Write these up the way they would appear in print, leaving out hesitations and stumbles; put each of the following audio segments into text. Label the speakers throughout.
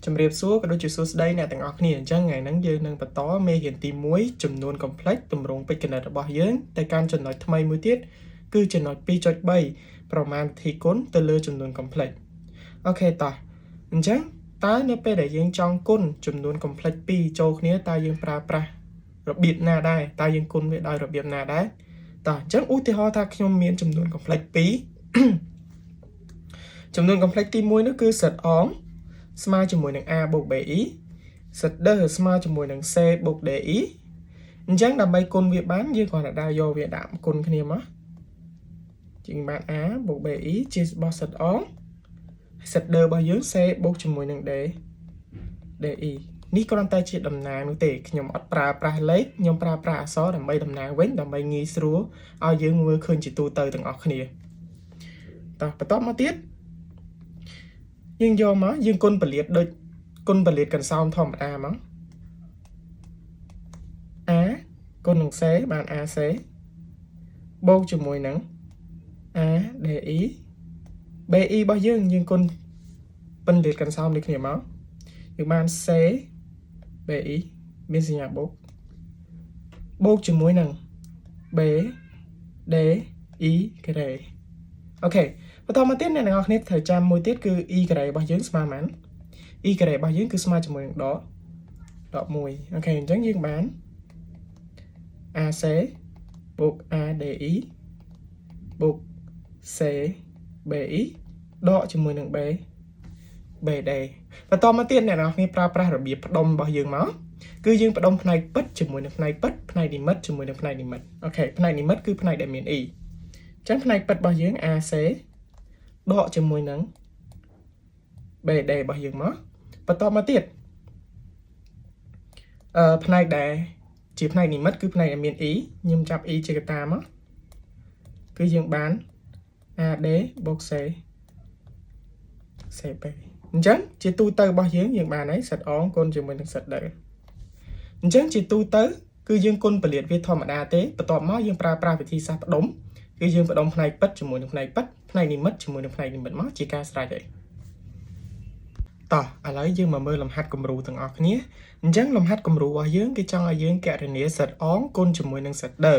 Speaker 1: Chấm riệp số cái đôi chữ số đây nèទាំងọc nè chẳng ngày nắng dương nâng bật tó mê hiện tìm muối chùm nuôn complex tùm rung bịch kênh bỏ dưỡng tại can chân nói thâm mùi tiết cứ chân nói pi chọi bayប្រមាណធីគុណទៅលើចំនួន complex អូខេតោះអញ្ចឹងតើនៅពេលដែលយើងចង់គុណចំនួន complex 2ចូលគ្នាតើយើងប្រើប្រាស់របៀបណាដែរតើយើងគុណវាដោយរបៀបណាដែរតោះអញ្ចឹងឧទាហរណ៍ថាខ្ញុំមានចំនួន complex 2ចំនួន complex ទី1នោះគឺសិតអងស្មើជាមួយនឹង a បូក bi សិត d ស្មើជាមួយនឹង c បូក di អញ្ចឹងដើម្បីគុណវាបានយើងគ្រាន់តែដើរយកវាដាក់គុណគ្នាមកជាងបាន a បូក bi ជារបស់សិតអងសិត d របស់យើង c បូកជាមួយនឹង d di នេះគ្រាន់តែជាតំណាងនោះទេខ្ញុំអត់ប្រើប្រាស់លេខខ្ញុំប្រើប្រាស់អក្សរដើម្បីតំណាងវិញដើម្បីងាយស្រួលឲ្យយើងមើលឃើញជាទូទៅទាំងអស់គ្នាតោះបន្តមកទៀតយើងយកមកយើងគុណពលាតដូចគុណពលាតកន្សោមធម្មតាមក a គុណនឹង c បាន ac បូកជាមួយនឹង a di bi របស់យើងគុណពលាតកន្សោមដូចគ្នាមកយើងបាន c bi មានសញ្ញាបូកជាមួយនឹង b di ក្រេអូខេបន្តមកទៀតអ្នកទាំងអស់គ្នាត្រូវចាំមួយទៀតគឺ e ក្រេរបស់យើងស្មើប៉ុន្មាន e ក្រេរបស់យើងគឺស្មើជាមួយនឹងដក1អូខេអញ្ចឹងយើងបាន ac បូក adi បូក c bi ដកជាមួយនឹង b bd បន្តមកទៀតអ្នកនរគ្នាប្រើប្រាស់របៀបផ្ដុំរបស់យើងមកគឺយើងផ្ដុំផ្នែកពិតជាមួយនឹងផ្នែកពិតផ្នែកនិមិត្តជាមួយនឹងផ្នែកនិមិត្តអូខេផ្នែកនិមិត្តគឺផ្នែកដែលមាន e អញ្ចឹងផ្នែកពិតរបស់យើង ac ដកជាមួយនឹង bd របស់យើងមកបន្តមកទៀតផ្នែកដែលជាផ្នែកនិមិត្តគឺផ្នែកដែលមាន e ខ្ញុំចាប់ e ជាកតាមកគឺយើងបាន ad បូក c cp អញ្ចឹងជាទូទៅរបស់យើងបានហើយសិតអងគុណជាមួយនឹងសិតដឺអញ្ចឹងជាទូទៅគឺយើងគុណពលាតវាធម្មតាទេបន្ទាប់មកយើងប្រើប្រាស់វិធីសាស្ត្រផ្ដុំគឺយើងផ្ដុំផ្នែកពិតជាមួយនឹងផ្នែកពិតផ្នែកនិមិត្តជាមួយនឹងផ្នែកនិមិត្តមកជាការស្រេចហើយតោះឥឡូវយើងមកមើលលំហាត់គំរូទាំងអស់គ្នាអញ្ចឹងលំហាត់គំរូរបស់យើងគេចង់ឲ្យយើងគណនាសិតអងគុណជាមួយនឹងសិតដឺ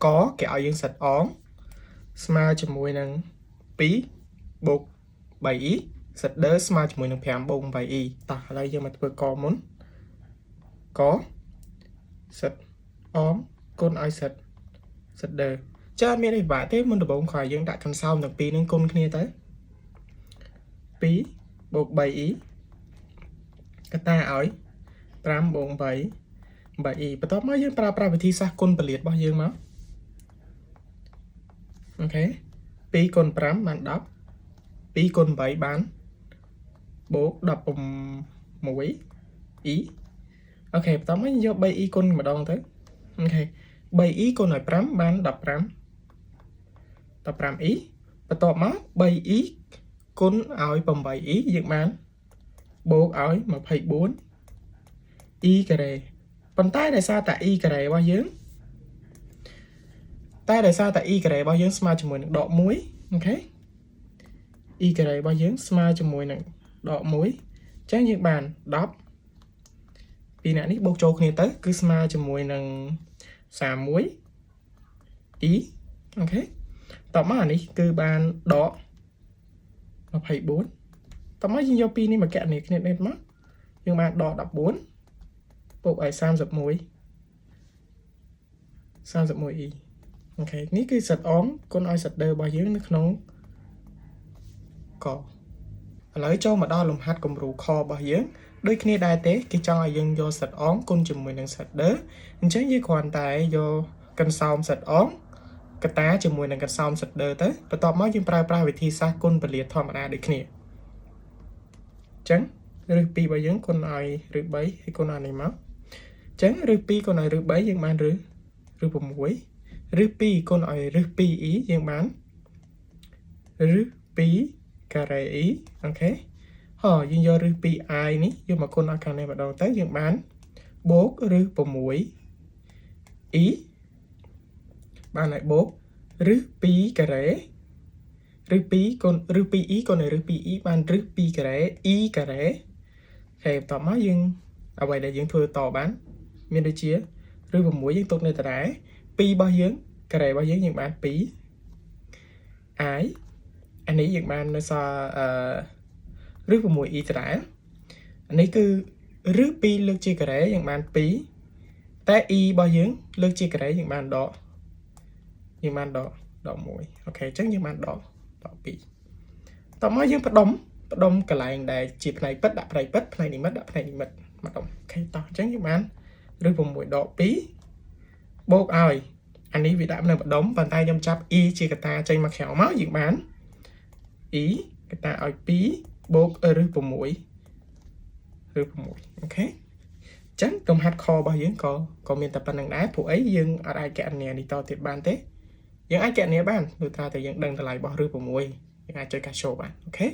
Speaker 1: កគេឲ្យយើងសិតអងស្មើជាមួយនឹង2បូក 3e សិតដឺស្មើជាមួយនឹង5បូក 8e តោះឥឡូវយើងមកធ្វើកមុនកសិតអងគុណឲ្យសិតដឺចាអត់មានអីបាក់ទេមុនដំបូងគ្រាន់យើងដាក់កន្សោមទាំងពីរនឹងគុណគ្នាទៅ2បូក 3e កតាឲ្យ5បូក 8e បន្ទាប់មកយើងប្រើប្រាស់វិធីសាស្ត្រគុណពលាតរបស់យើងមកអូខេ2គុណ5បាន10 2គុណ8បានបូក16e អូខេបន្តមកយក 3e គុណម្ដងទៅអូខេ 3e គុណឲ្យ5បាន15e បន្ទាប់មក 3e គុណឲ្យ 8e យើងបានបូកឲ្យ 24e ការ៉េប៉ុន្តែដោយសារតែ e ការ៉េរបស់យើងស្មើជាមួយនឹងដក1អូខេ e ការ៉េរបស់យើងស្មើជាមួយនឹងដក1អញ្ចឹងយើងបាន10ពីអ្នកនេះបូកចូលគ្នាទៅគឺស្មើជាមួយនឹង31 e អូខេតោះមកអានេះគឺបានដក24តោះមកយើងយកពីនេះមកកណនាគ្នានេះមកយើងបានដក14បូកឲ្យ31e អូខេនេះគឺសិតអងគុណឲ្យសិតដឺរបស់យើងនៅក្នុងកឥឡូវចូលមកដល់លំហាត់គំរូខរបស់យើងដូចគ្នាដែរទេគេចង់ឲ្យយើងយកសិតអងគុណជាមួយនឹងសិតដឺអញ្ចឹងយើងគ្រាន់តែយកកន្សោមសិតអងកតាជាមួយនឹងកន្សោមសិតដឺទៅបន្ទាប់មកយើងប្រើប្រាស់វិធីសាស្ត្រគុណពលាតធម្មតាដូចគ្នាអញ្ចឹងរឹស2របស់យើងគុណឲ្យរឹស3ហើយគុណឲ្យនេះមកអញ្ចឹងរឹស2គុណឲ្យរឹស3យើងបានរឹស6រឹស2គុណឲ្យរឹស 2e យើងបានរឹស2ការ៉េ e អូខេយើងយករឹស 2i នេះយកមកគុណឲ្យខាងនេះម្ដងទៅយើងបានបូករឹស 6e បានឲ្យបូករឹស2ការ៉េរឹស2គុណរឹស 2e គុណឲ្យរឹស 2e បានរឹស2ការ៉េ e ការ៉េ OK តមកយើងអ្វីដែលយើងធ្វើតបានមានដូចជាឬ6យើងទុកនៅដដែល2របស់យើងការ៉េរបស់យើងបាន2 I អានេះយើងបាននៅសល់ឬ6 E ដដែលអានេះគឺឬ2លើកជាការ៉េយើងបាន2តែ E របស់យើងលើកជាការ៉េយើងបានដក1 OK អញ្ចឹងយើងបានដក2តមកយើងផ្ដុំកន្លែងដែលជាផ្នែកពិតដាក់ផ្នែកពិតផ្នែកនិមិត្តដាក់ផ្នែកនិមិត្តម្ដុំអូខេតោះអញ្ចឹងយើងបានឬ6ដក2បូកឲ្យអានេះវាដាក់នៅម្ដុំប៉ុន្តែខ្ញុំចាប់ E ជាកតាចេញមកក្រៅមកយើងបាន E កតាឲ្យ2បូកឬ6អូខេអញ្ចឹងកំហាត់ខរបស់យើងក៏មានតែប៉ុណ្្នឹងដែរព្រោះអីយើងអាចកណនានេះតទៀតបានទេយើងអាចកណនាបានដូចថាតែយើងដឹងតម្លៃរបស់ឬ6យើងអាចចុចកាសូបានអូខេ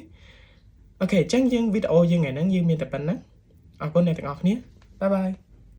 Speaker 1: អញ្ចឹងយើងវីដេអូយើងថ្ងៃហ្នឹងយើងមានតែប៉ុណ្្នឹងអរគុណអ្នកទាំងអស់គ្នាបាយបាយ